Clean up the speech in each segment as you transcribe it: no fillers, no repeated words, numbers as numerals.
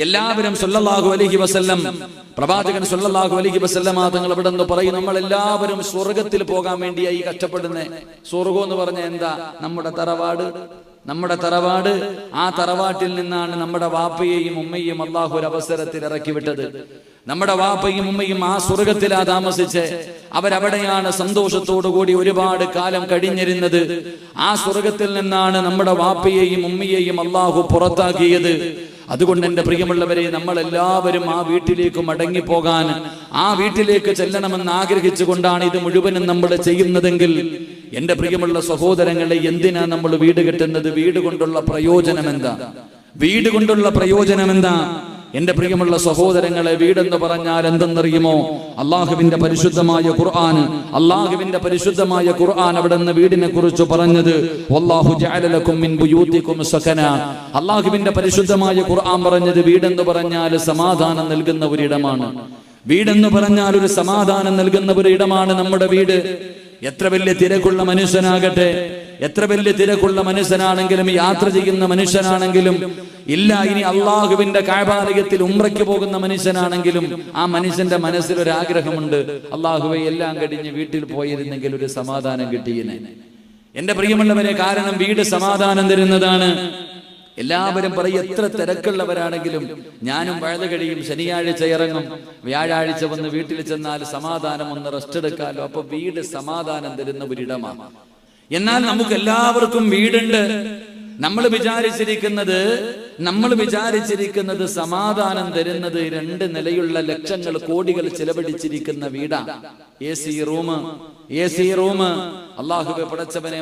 എല്ലാവരും സല്ലല്ലാഹു അലൈഹി വസല്ലം, പ്രവാചകൻ സല്ലല്ലാഹു അലൈഹി വസല്ലം തങ്ങൾ ഇവിടെ നിന്ന് പറയും, നമ്മൾ എല്ലാവരും സ്വർഗത്തിൽ പോകാൻ വേണ്ടിയായി കഷ്ടപ്പെടുന്നത്. സ്വർഗം എന്ന് പറഞ്ഞ എന്താ? നമ്മുടെ തറവാട്. ആ തറവാട്ടിൽ നിന്നാണ് നമ്മുടെ വാപ്പയെയും ഉമ്മയെയും അള്ളാഹു ഒരു അവസരത്തിൽ ഇറക്കി വിട്ടത്. നമ്മുടെ വാപ്പയും ഉമ്മയും ആ സ്വർഗത്തിലാ താമസിച്ച് അവരവിടെയാണ് സന്തോഷത്തോടു കൂടി ഒരുപാട് കാലം കഴിഞ്ഞിരുന്നത്. ആ സ്വർഗത്തിൽ നിന്നാണ് നമ്മുടെ വാപ്പയെയും ഉമ്മയെയും അള്ളാഹു പുറത്താക്കിയത്. അതുകൊണ്ട് എന്റെ പ്രിയമുള്ളവരെ, നമ്മൾ എല്ലാവരും ആ വീട്ടിലേക്ക് മടങ്ങിപ്പോകാൻ, ആ വീട്ടിലേക്ക് ചെല്ലണമെന്ന് ആഗ്രഹിച്ചുകൊണ്ടാണ് ഇത് മുഴുവനും നമ്മൾ ചെയ്യുന്നതെങ്കിൽ, എന്റെ പ്രിയമുള്ള സഹോദരങ്ങളെ, എന്തിനാ നമ്മൾ വീട് കെട്ടുന്നത്? വീട് കൊണ്ടുള്ള പ്രയോജനം എന്താ? എന്റെ പ്രിയമുള്ള സഹോദരങ്ങളെ, വീടെന്ന് പറഞ്ഞാൽ എന്തെന്നറിയുമോ? അള്ളാഹുവിന്റെ പരിശുദ്ധമായ ഖുർആൻ അവിടെ നിന്ന് വീടിനെ കുറിച്ച് പറഞ്ഞത്, വല്ലാഹു ജഅല ലക്കും മിൻ ബുയൂതികും സകന. അള്ളാഹുവിന്റെ പരിശുദ്ധമായ ഖുർആൻ പറഞ്ഞത്, വീടെന്ന് പറഞ്ഞാൽ സമാധാനം നൽകുന്ന ഒരിടമാണ്. വീടെന്ന് പറഞ്ഞാൽ ഒരു സമാധാനം നൽകുന്ന ഒരിടമാണ് നമ്മുടെ വീട്. എത്ര വലിയ തിരക്കുള്ള മനുഷ്യനാകട്ടെ, എത്ര വലിയ തിരക്കുള്ള മനുഷ്യനാണെങ്കിലും, യാത്ര ചെയ്യുന്ന മനുഷ്യനാണെങ്കിലും, ഇല്ല ഇനി അള്ളാഹുവിന്റെ കഅബാലയത്തിൽ ഉംറയ്ക്ക് പോകുന്ന മനുഷ്യനാണെങ്കിലും, ആ മനുഷ്യന്റെ മനസ്സിൽ ഒരു ആഗ്രഹമുണ്ട്, അള്ളാഹുവെ എല്ലാം കഴിഞ്ഞ് വീട്ടിൽ പോയിരുന്നെങ്കിൽ ഒരു സമാധാനം കിട്ടിയേനെ. എന്റെ പ്രിയമുള്ളവരെ, കാരണം വീട് സമാധാനം തരുന്നതാണ്. എല്ലാവരും പറയും, എത്ര തിരക്കുള്ളവരാണെങ്കിലും ഞാനും വഴുത കഴിയും, ശനിയാഴ്ച ഇറങ്ങും, വ്യാഴാഴ്ച വന്ന് വീട്ടിൽ ചെന്നാൽ സമാധാനം ഒന്ന് റെസ്റ്റ് എടുക്കാലോ. അപ്പൊ വീട് സമാധാനം തരുന്ന ഒരിടമാണ്. എന്നാൽ നമുക്ക് എല്ലാവർക്കും വീടുണ്ട്. നമ്മൾ വിചാരിച്ചിരിക്കുന്നത് സമാധാനം തരുന്നത് 2 നിലയുള്ള ലക്ഷങ്ങൾ കോടികൾ ചിലവഴിച്ചിരിക്കുന്ന വീടാണ്. എ സി റൂം, അള്ളാഹുവെ പടച്ചവനെ,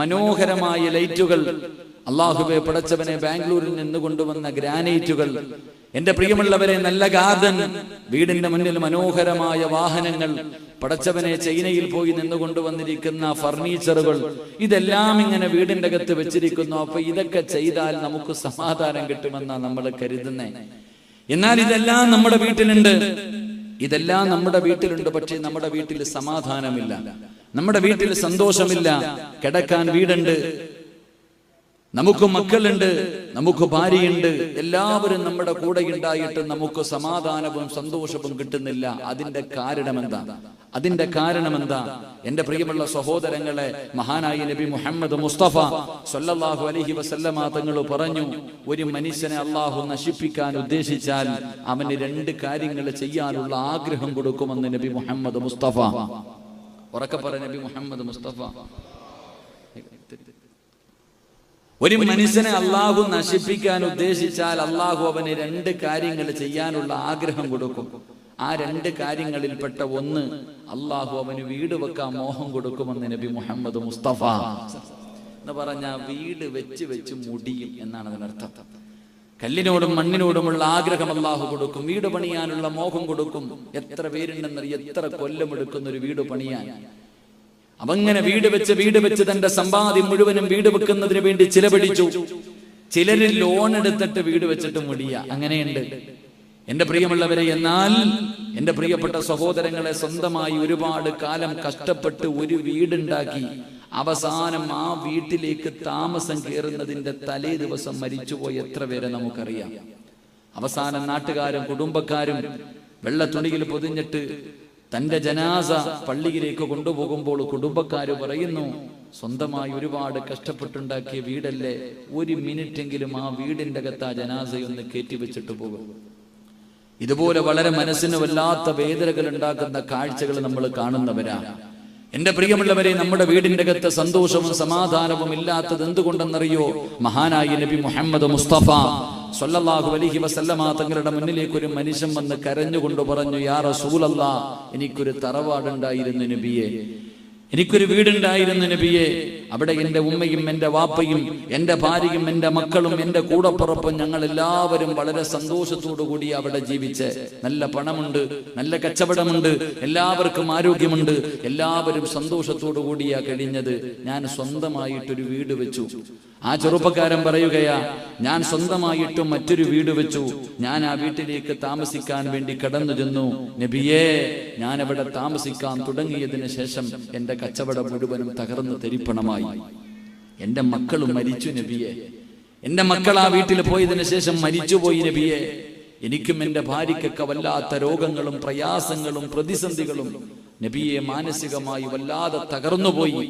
മനോഹരമായ ലൈറ്റുകൾ, അള്ളാഹുവെ പടച്ചവനെ, ബാംഗ്ലൂരിൽ നിന്ന് കൊണ്ടുവന്ന ഗ്രാനൈറ്റുകൾ, എന്റെ പ്രിയമുള്ളവരെ, നല്ല ഗാർഡൻ, വീടിന്റെ മുന്നിൽ മനോഹരമായ വാഹനങ്ങൾ, പടച്ചവനെ, ചൈനയിൽ പോയി നിന്നുകൊണ്ടുവന്നിരിക്കുന്ന ഫർണിച്ചറുകൾ, ഇതെല്ലാം ഇങ്ങനെ വീടിന്റെ അകത്ത് വെച്ചിരിക്കുന്നു. അപ്പൊ ഇതൊക്കെ ചെയ്താൽ നമുക്ക് സമാധാനം കിട്ടുമെന്നാണ് നമ്മൾ കരുതുന്നത്. എന്നാൽ ഇതെല്ലാം നമ്മുടെ വീട്ടിലുണ്ട്. പക്ഷേ നമ്മുടെ വീട്ടിൽ സമാധാനമില്ല, നമ്മുടെ വീട്ടിൽ സന്തോഷമില്ല. കിടക്കാൻ വീടുണ്ട്, നമുക്ക് മക്കളുണ്ട്, നമുക്ക് ഭാര്യയുണ്ട്, എല്ലാവരും നമ്മുടെ കൂടെ ഉണ്ടായിട്ട് നമുക്ക് സമാധാനവും സന്തോഷവും കിട്ടുന്നില്ല. അതിന്റെ കാരണമെന്താ? എന്റെ പ്രിയമുള്ള സഹോദരങ്ങളെ, മഹാനായ നബി മുഹമ്മദ് മുസ്തഫ സല്ലല്ലാഹു അലൈഹി വസല്ലമ തങ്ങൾ പറഞ്ഞു, ഒരു മനുഷ്യനെ അള്ളാഹു നശിപ്പിക്കാൻ ഉദ്ദേശിച്ചാൽ അവന് 2 കാര്യങ്ങൾ ചെയ്യാനുള്ള ആഗ്രഹം കൊടുക്കുമെന്ന് നബി മുഹമ്മദ് മുസ്തഫ. ഉറക്കെ പറ, നബി മുഹമ്മദ് മുസ്തഫ. ഒരു മനുഷ്യനെ അള്ളാഹു നശിപ്പിക്കാൻ ഉദ്ദേശിച്ചാൽ അള്ളാഹു അവന് 2 കാര്യങ്ങൾ ചെയ്യാനുള്ള ആഗ്രഹം കൊടുക്കും. ആ 2 കാര്യങ്ങളിൽപ്പെട്ട ഒന്ന്, അള്ളാഹു അവന് വീട് വെക്കാൻ മോഹം കൊടുക്കുമെന്ന് നബി മുഹമ്മദ് മുസ്തഫ എന്ന് പറഞ്ഞ, വീട് വെച്ച് മുടിയും എന്നാണ് അതിനർത്ഥം. കല്ലിനോടും മണ്ണിനോടുമുള്ള ആഗ്രഹം അള്ളാഹു കൊടുക്കും, വീട് പണിയാനുള്ള മോഹം കൊടുക്കും. എത്ര പേരുണ്ടെന്നറിയ, എത്ര കൊല്ലമെടുക്കുന്ന ഒരു വീട് പണിയാൻ. അവങ്ങനെ വീട് വെച്ച് തന്റെ സമ്പാദ്യം മുഴുവനും വീട് വെക്കുന്നതിന് വേണ്ടി ചിലവഴിച്ചു. ചിലര് ലോൺ എടുത്തിട്ട് വീട് വെച്ചിട്ട് മുടിയ, അങ്ങനെയുണ്ട് എന്റെ പ്രിയമുള്ളവരെ. എന്നാൽ എന്റെ പ്രിയപ്പെട്ട സഹോദരങ്ങളെ, സ്വന്തമായി ഒരുപാട് കാലം കഷ്ടപ്പെട്ട് ഒരു വീടുണ്ടാക്കി അവസാനം ആ വീട്ടിലേക്ക് താമസം കയറുന്നതിന്റെ തലേ ദിവസം മരിച്ചുപോയ എത്ര പേരെ നമുക്കറിയാം. അവസാനം നാട്ടുകാരും കുടുംബക്കാരും വെള്ള തുണിയിൽ പൊതിഞ്ഞിട്ട് തന്റെ ജനാസ പള്ളിയിലേക്ക് കൊണ്ടുപോകുമ്പോൾ കുടുംബക്കാര് പറയുന്നു, സ്വന്തമായി ഒരുപാട് കഷ്ടപ്പെട്ടുണ്ടാക്കിയ വീടല്ലേ, 1 മിനിറ്റെങ്കിലും ആ വീടിന്റെ അകത്ത് ആ ജനാസയൊന്ന് കയറ്റിവെച്ചിട്ട് പോകും. ഇതുപോലെ വളരെ മനസ്സിന് വല്ലാത്ത വേദനകൾ ഉണ്ടാക്കുന്ന കാഴ്ചകൾ നമ്മൾ കാണുന്നവരാ. എന്റെ പ്രിയമുള്ളവരെ, നമ്മുടെ വീടിന്റെ അകത്ത് സന്തോഷവും സമാധാനവും ഇല്ലാത്തത് എന്തുകൊണ്ടെന്നറിയോ? മഹാനായ നബി മുഹമ്മദ് മുസ്തഫ സല്ലല്ലാഹു അലൈഹി വസല്ലമ തങ്ങളുടെ മുന്നിലേക്ക് ഒരു മനുഷ്യൻ വന്ന് കരഞ്ഞുകൊണ്ട് പറഞ്ഞു, യാ റസൂലല്ലാഹ്, എനിക്കൊരു തറവാടുണ്ടായിരുന്നു നബിയെ, എനിക്കൊരു വീടുണ്ടായിരുന്നു നബിയെ. അവിടെ എന്റെ ഉമ്മയും എന്റെ വാപ്പയും എന്റെ ഭാര്യയും എന്റെ മക്കളും എന്റെ കൂടപ്പുറപ്പും ഞങ്ങൾ എല്ലാവരും വളരെ സന്തോഷത്തോടു കൂടി അവിടെ ജീവിച്ച്, നല്ല പണമുണ്ട്, നല്ല കച്ചവടമുണ്ട്, എല്ലാവർക്കും ആരോഗ്യമുണ്ട്, എല്ലാവരും സന്തോഷത്തോടു കൂടിയാ കഴിഞ്ഞത്. ഞാൻ സ്വന്തമായിട്ടൊരു വീട് വെച്ചു. ആ ചെറുപ്പക്കാരൻ പറയുകയാ, ഞാൻ സ്വന്തമായിട്ടും മറ്റൊരു വീട് വെച്ചു. ഞാൻ ആ വീട്ടിലേക്ക് താമസിക്കാൻ വേണ്ടി കടന്നു ചെന്നു. നബിയേ, ഞാൻ അവിടെ താമസിക്കാൻ തുടങ്ങിയതിന് ശേഷം എന്റെ കച്ചവടം മുഴുവനും തകർന്നു തരിപ്പണമായി. എന്റെ മക്കളും മരിച്ചു നബിയെ, എന്റെ മക്കൾ ആ വീട്ടിൽ പോയതിനു ശേഷം മരിച്ചുപോയി നബിയെ. എനിക്കും എന്റെ ഭാര്യയ്ക്കൊക്കെ വല്ലാത്ത രോഗങ്ങളും പ്രയാസങ്ങളും പ്രതിസന്ധികളും നബിയെ മാനസികമായി വല്ലാതെ തകർന്നുപോയി.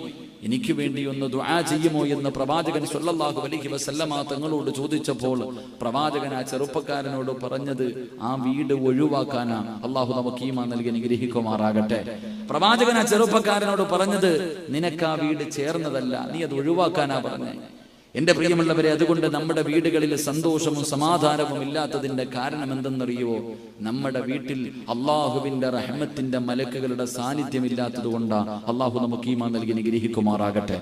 എനിക്ക് വേണ്ടി ഒന്ന് ദുആ ചെയ്യുമോ എന്ന് പ്രവാചകൻ സ്വല്ലല്ലാഹു അലൈഹി വസല്ലമ തങ്ങളോട് ചോദിച്ചപ്പോൾ പ്രവാചകൻ ആ ചെറുപ്പക്കാരനോട് പറഞ്ഞത് ആ വീട് ഒഴിവാക്കാനാ. അള്ളാഹു നമുക്ക് ഈമാൻ നൽകി അനുഗ്രഹിക്കുമാറാകട്ടെ. പ്രവാചകൻ ആ ചെറുപ്പക്കാരനോട് പറഞ്ഞത് നിനക്ക് ആ വീട് ചേർന്നതല്ല, നീ അത് ഒഴിവാക്കാനാ പറഞ്ഞേ. എന്റെ പ്രിയമുള്ളവരെ, അതുകൊണ്ട് നമ്മുടെ വീടുകളിൽ സന്തോഷവും സമാധാനവും ഇല്ലാത്തതിന്റെ കാരണം എന്തെന്നറിയോ? നമ്മുടെ വീട്ടിൽ അള്ളാഹുവിന്റെ റഹ്മത്തിന്റെ മലക്കുകളുടെ സാന്നിധ്യം ഇല്ലാത്തത് കൊണ്ടാണ്. അള്ളാഹു നമുക്ക് ഈമാൻ നൽകി അനുഗ്രഹിക്കുമാറാകട്ടെ.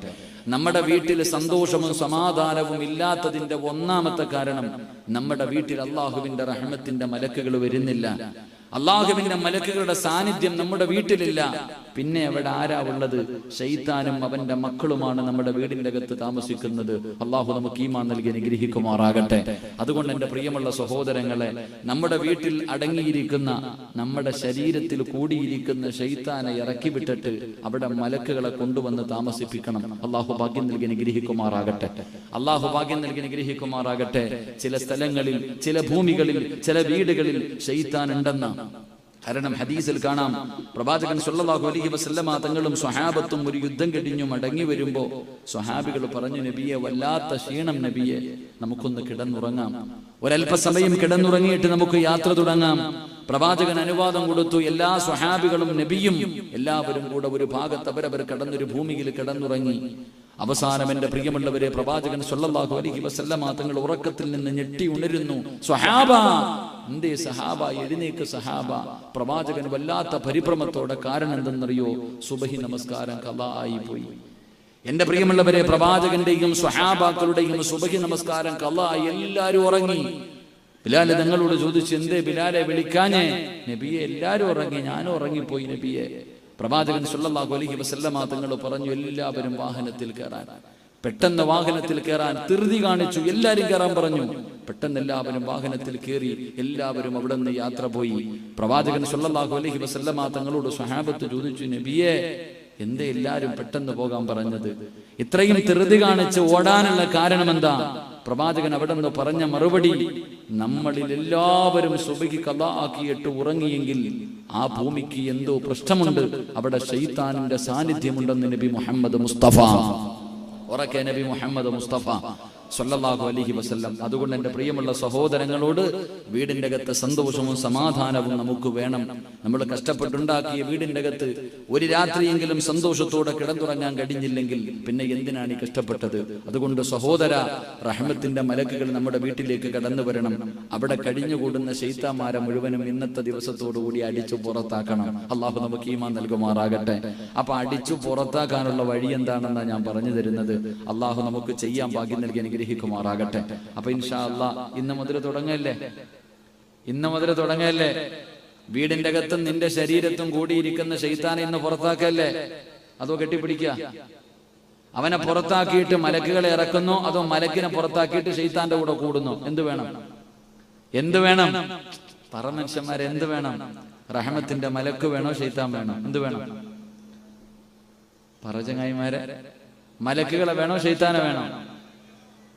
നമ്മുടെ വീട്ടിൽ സന്തോഷവും സമാധാനവും ഇല്ലാത്തതിന്റെ ഒന്നാമത്തെ കാരണം നമ്മുടെ വീട്ടിൽ അള്ളാഹുവിന്റെ റഹ്മത്തിന്റെ മലക്കുകൾ വരുന്നില്ല. അള്ളാഹുവിന്റെ മലക്കുകളുടെ സാന്നിധ്യം നമ്മുടെ വീട്ടിലില്ല. പിന്നെ അവിടെ ആരാ ഉള്ളത്? ശൈത്താനും അവന്റെ മക്കളുമാണ് നമ്മുടെ വീടിന്റെ അകത്ത് താമസിക്കുന്നത്. അള്ളാഹു നമുക്ക് ഈമാൻ നൽകി അനുഗ്രഹിക്കുമാറാകട്ടെ. അതുകൊണ്ട് എന്റെ പ്രിയമുള്ള സഹോദരങ്ങളെ, നമ്മുടെ വീട്ടിൽ അടങ്ങിയിരിക്കുന്ന, നമ്മുടെ ശരീരത്തിൽ കൂടിയിരിക്കുന്ന ശൈത്താനെ ഇറക്കി വിട്ടിട്ട് അവിടെ മലക്കുകളെ കൊണ്ടുവന്ന് താമസിപ്പിക്കണം. അള്ളാഹു ഭാഗ്യം നൽകി അനുഗ്രഹിക്കുമാറാകട്ടെ. അള്ളാഹു ഭാഗ്യം നൽകി അനുഗ്രഹിക്കുമാറാകട്ടെ. ചില സ്ഥലങ്ങളിൽ, ചില ഭൂമികളിൽ, ചില വീടുകളിൽ ശൈത്താൻ ഉണ്ടെന്ന കാരണം ഹദീസിൽ കാണാം. പ്രവാചകൻ സ്വല്ലല്ലാഹു അലൈഹി വസല്ലമ തങ്ങളും സ്വഹാബത്തും ഒരു യുദ്ധം കഴിഞ്ഞു മടങ്ങി വരുമ്പോ സ്വഹാബികൾ പറഞ്ഞു, നബിയെ വല്ലാത്ത ക്ഷീണം നബിയെ, നമുക്കൊന്ന് കിടന്നുറങ്ങാം, ഒരല്പസമയം കിടന്നുറങ്ങിയിട്ട് നമുക്ക് യാത്ര തുടങ്ങാം. പ്രവാചകൻ അനുവാദം കൊടുത്തു. എല്ലാ സ്വഹാബികളും നബിയും എല്ലാവരും കൂടെ ഒരു ഭാഗത്ത് അവരവർ കിടന്നൊരു ഭൂമിയിൽ കിടന്നുറങ്ങി. അവസാനം എന്റെ പ്രിയമുള്ളവരെ, പ്രവാചകൻ സ്വല്ലല്ലാഹു അലൈഹി വസല്ലമ തങ്ങൾ ഉറക്കത്തിൽ നിന്ന് ഞെട്ടി ഉണരുന്നു. സ്വഹാബ, എന്തേ സഹാബ, എഴുന്നേക്ക് സഹാബ. പ്രവാചകൻ വല്ലാത്ത പരിഭ്രമത്തോടെ. കാരണം എന്തെന്നറിയോ? സുബഹി നമസ്കാരം ഖളാ ആയി പോയി. എന്റെ പ്രിയമുള്ളവരെ, പ്രവാചകന്റെയും സ്വഹാബാക്കളുടെയും സുബഹി നമസ്കാരം ഖളാ ആയി. എല്ലാവരും ഉറങ്ങി. ബിലാൽ തങ്ങളോട് ചോദിച്ചു, എന്തേ ബിലാലെ വിളിക്കാഞ്ഞേ? നബിയെ എല്ലാവരും ഉറങ്ങി, ഞാനും ഉറങ്ങിപ്പോയി നബിയെ. പ്രവാചകൻ സ്വല്ലല്ലാഹു അലൈഹി വസല്ലമ തങ്ങൾ പറഞ്ഞു, എല്ലാവരും വാഹനത്തിൽ കയറാൻ. പെട്ടെന്ന് വാഹനത്തിൽ കയറാൻ ധൃതി കാണിച്ചു. എല്ലാവരും കയറാൻ പറഞ്ഞു. പെട്ടെന്ന് എല്ലാവരും വാഹനത്തിൽ കയറി. എല്ലാവരും അവിടെ നിന്ന് യാത്ര പോയി. പ്രവാചകൻ സ്വല്ലല്ലാഹു അലൈഹി വസല്ലമ തങ്ങളോട് സ്വഹാബത്ത് ചോദിച്ചു, നബിയെ എന്തേ എല്ലാവരും പെട്ടെന്ന് പോകാൻ പറഞ്ഞത്? ഇത്രയും ധൃതി കാണിച്ച് ഓടാനുള്ള കാരണം എന്താ? പ്രവാചകൻ അവിടെ നിന്ന് പറഞ്ഞ മറുപടി, നമ്മളിൽ എല്ലാവരും സുബഹി ഖളാ ആക്കിയിട്ട് ഉറങ്ങിയെങ്കിൽ ആ ഭൂമിക്ക് എന്തോ പ്രശ്നമുണ്ട്, അവിടെ ശൈത്താനിന്റെ സാന്നിധ്യമുണ്ടെന്ന് നബി മുഹമ്മദ് മുസ്തഫ. ഉറക്കെ നബി മുഹമ്മദ് മുസ്തഫ സ്വല്ലല്ലാഹു അലൈഹി വസല്ലം. അതുകൊണ്ട് എന്റെ പ്രിയമുള്ള സഹോദരങ്ങളോട്, വീടിന്റെ അകത്ത് സന്തോഷവും സമാധാനവും നമുക്ക് വേണം. നമ്മൾ കഷ്ടപ്പെട്ടുണ്ടാക്കിയ വീടിന്റെ അകത്ത് ഒരു രാത്രിയെങ്കിലും സന്തോഷത്തോടെ കിടന്നുറങ്ങാൻ കഴിഞ്ഞില്ലെങ്കിൽ പിന്നെ എന്തിനാണ് ഈ കഷ്ടപ്പെട്ടത്? അതുകൊണ്ട് സഹോദര, റഹ്മത്തിന്റെ മലക്കുകൾ നമ്മുടെ വീട്ടിലേക്ക് കടന്നു വരണം. അവിടെ കഴിഞ്ഞുകൂടുന്ന ശൈത്താന്മാരെ മുഴുവനും ഇന്നത്തെ ദിവസത്തോടുകൂടി അടിച്ചു പുറത്താക്കണം. അള്ളാഹു നമുക്ക് ഈമാൻ നൽകുമാറാകട്ടെ. അപ്പൊ അടിച്ചു പുറത്താക്കാനുള്ള വഴി എന്താണെന്നാണ് ഞാൻ പറഞ്ഞു തരുന്നത്. അള്ളാഹു നമുക്ക് ചെയ്യാൻ ഭാഗ്യം നൽകി അനുഗ്രഹിക്കുമാറാകട്ടെ. അപ്പൊ ഇൻഷാ അല്ലാഹ് ഇന്ന് മുതൽ തുടങ്ങല്ലേ. വീടിന്റെ അകത്തും നിന്റെ ശരീരത്തും കൂടിയിരിക്കുന്ന ശൈത്താനെ ഇന്ന് പുറത്താക്കല്ലേ? അതോ കെട്ടിപ്പിടിക്കുക? അവനെ പുറത്താക്കിയിട്ട് മലക്കുകളെ ഇറക്കുന്നു, അതോ മലക്കിനെ പുറത്താക്കിയിട്ട് ശൈത്താന്റെ കൂടെ കൂടുന്നു? എന്ത് വേണം? പറ മനുഷ്യന്മാരെ, എന്ത് വേണം? റഹ്മത്തിന്റെ മലക്ക് വേണോ ശൈത്താൻ വേണോ? എന്ത് വേണം? പറ ചങ്ങായിമാരെ, മലക്കുകളെ വേണോ ശൈത്താനെ വേണോ?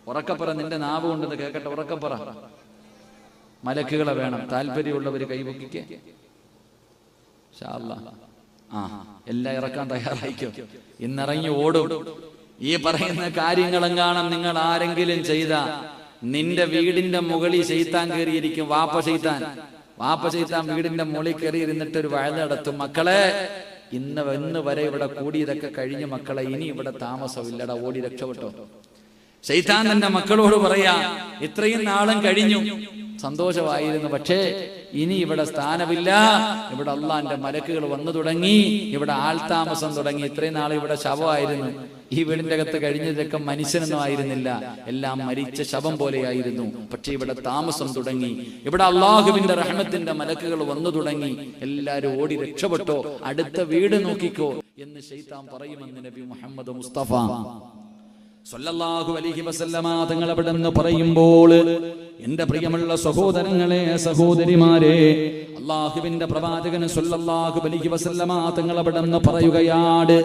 ഉറക്കപ്പറ, നിന്റെ നാവ് കൊണ്ടെന്ന് കേൾക്കട്ടെ. ഉറക്കപ്പറ, മലക്കുകളെ വേണം. താല്പര്യമുള്ളവര് കൈപൊക്കിക്കേ. ഇൻഷാ അല്ലാഹ് എല്ലാം ഇറക്കാൻ തയ്യാറായിക്കോ. ഇന്നിറങ്ങി ഓടും. ഈ പറയുന്ന കാര്യങ്ങളെങ്ങാണം നിങ്ങൾ ആരെങ്കിലും ചെയ്ത, നിന്റെ വീടിന്റെ മുകളിൽ ശൈത്താൻ കയറിയിരിക്കും. വാപ്പ ശൈത്താൻ വീടിന്റെ മുകളിൽ കയറി ഇരുന്നിട്ട് ഒരു വഴ നടത്തും. മക്കളെ, ഇന്ന് വരെ ഇവിടെ കൂടിയതൊക്കെ കഴിഞ്ഞ മക്കളെ, ഇനി ഇവിടെ താമസമില്ലടാ, ഓടി രക്ഷപ്പെട്ടോ. ശൈത്താൻ തന്റെ മക്കളോട് പറയാ, ഇത്രയും നാളും കഴിഞ്ഞു, സന്തോഷമായിരുന്നു, പക്ഷേ ഇനി ഇവിടെ സ്ഥാനമില്ല. ഇവിടെ അള്ളാന്റെ മലക്കുകൾ വന്നു തുടങ്ങി, ഇവിടെ ആൾതാമസം തുടങ്ങി. ഇത്രയും നാൾ ഇവിടെ ശവമായിരുന്നു. ഈ വീടിന്റെ അകത്ത് കഴിഞ്ഞതൊക്കെ മനുഷ്യനൊന്നും ആയിരുന്നില്ല, എല്ലാം മരിച്ച ശവം പോലെയായിരുന്നു. പക്ഷെ ഇവിടെ താമസം തുടങ്ങി, ഇവിടെ അള്ളാഹുവിന്റെ റഹ്മത്തിന്റെ മലക്കുകൾ വന്നു തുടങ്ങി. എല്ലാരും ഓടി രക്ഷപ്പെട്ടോ, അടുത്ത വീട് നോക്കിക്കോ എന്ന് ശൈത്താൻ പറയുമെന്ന് നബി മുഹമ്മദ് മുസ്തഫ സ്വല്ലല്ലാഹു അലൈഹി വസല്ലമ തങ്ങൾ അവിടെ നിന്ന് പറയുമ്പോൾ, എന്റെ പ്രിയമുള്ള സഹോദരങ്ങളെ, സഹോദരിമാരെ, അള്ളാഹുവിന്റെ പ്രവാചകൻ സ്വല്ലല്ലാഹു അലൈഹി വസല്ലമ തങ്ങൾ അവിടെ നിന്ന് പറയുകയാണ്,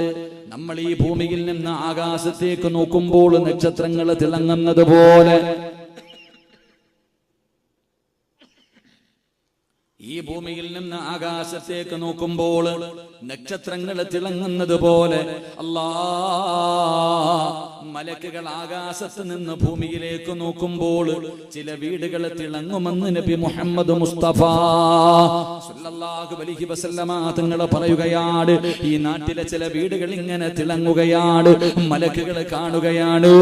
നമ്മൾ ഈ ഭൂമിയിൽ നിന്ന് ആകാശത്തേക്ക് നോക്കുമ്പോൾ നക്ഷത്രങ്ങൾ തിളങ്ങുന്നത് പോലെ ഈ ഭൂമിയിൽ നിന്ന് ആകാശത്തേക്ക് നോക്കുമ്പോൾ നക്ഷത്രങ്ങൾ തിളങ്ങുന്നത് പോലെ മലക്കുകൾ ആകാശത്ത് നിന്ന് ഭൂമിയിലേക്ക് നോക്കുമ്പോൾ ചില വീടുകൾ തിളങ്ങുമെന്ന് നബി മുഹമ്മദ് മുസ്തഫ സല്ലല്ലാഹു അലൈഹി വസല്ലമ തങ്ങൾ പറയുകയാണ്. ഈ നാട്ടിലെ ചില വീടുകൾ ഇങ്ങനെ തിളങ്ങുകയാണ്, മലക്കുകൾ കാണുകയാണ്.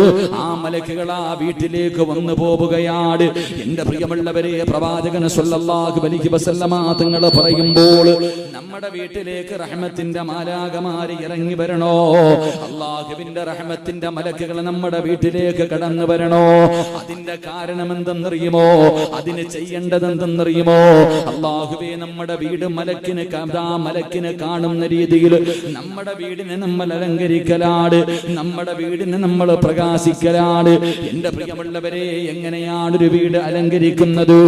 ആ മലക്കുകൾ ആ വീട്ടിലേക്ക് വന്നു പോവുകയാണ്. എന്റെ പ്രിയമുള്ളവരെ, പ്രവാചകൻ സല്ലല്ലാഹു അലൈഹി വസല്ലമ തങ്ങൾ പറയുമ്പോൾ നമ്മുടെ വീട്ടിലേക്ക് റഹ്മത്തിന്റെ മാലാഖമാര് ഇറങ്ങി വരണോ, അല്ലാഹുവിന്റെ റഹ്മത്തിന്റെ മലക്കുകൾ നമ്മുടെ വീട്ടിലേക്ക് കടന്നു വരണോ? അതിന്റെ കാരണം എന്തെന്നറിയുമോ? അതിന് ചെയ്യേണ്ടത് എന്തെന്നറിയുമോ? അല്ലാഹുവേ, നമ്മുടെ വീട് മലക്കിന് കാണുന്ന രീതിയിൽ നമ്മുടെ വീടിനെ നമ്മൾ അലങ്കരിക്കലാണ്, നമ്മുടെ വീടിനെ നമ്മൾ പ്രകാശിക്കലാണ്. എന്റെ പ്രിയമുള്ളവരെ, എങ്ങനെയാണ് ഒരു വീട് അലങ്കരിക്കുന്നത്?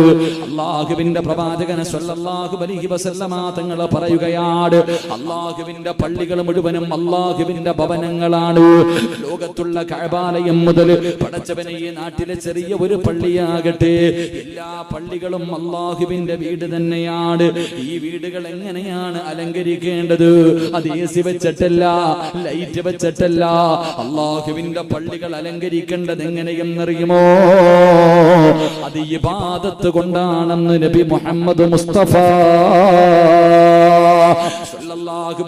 അല്ലാഹുവിന്റെ പ്രവാചകൻ സല്ലല്ലാഹു അലൈഹി വസല്ലമ തങ്ങൾ പറയുകയാണ്, അല്ലാഹുവിന്റെ പള്ളികൾ മുഴുവനും അല്ലാഹുവിന്റെ ഭവനങ്ങളാണ്. ലോകത്തുള്ള കഅബാലയം മുതൽ പടച്ചവനെ ഈ നാട്ടിലെ ചെറിയ ഒരു പള്ളിയാകട്ടെ, എല്ലാ പള്ളികളും അല്ലാഹുവിന്റെ വീട് തന്നെയാണ്. ഈ വീടുകൾ എങ്ങനെയാണ് അലങ്കരിക്കേണ്ടത്? അത് AC വെച്ചിട്ടല്ല, ലൈറ്റ് വെച്ചിട്ടല്ല. അല്ലാഹുവിന്റെ പള്ളികൾ അലങ്കരിക്കേണ്ടത് എങ്ങനെയെന്നറിയുമോ? അത് ഇബാദത്ത് കൊണ്ടാണെന്ന് നബി മുഹമ്മദ് മുസ്തഫ സല്ലല്ലാഹു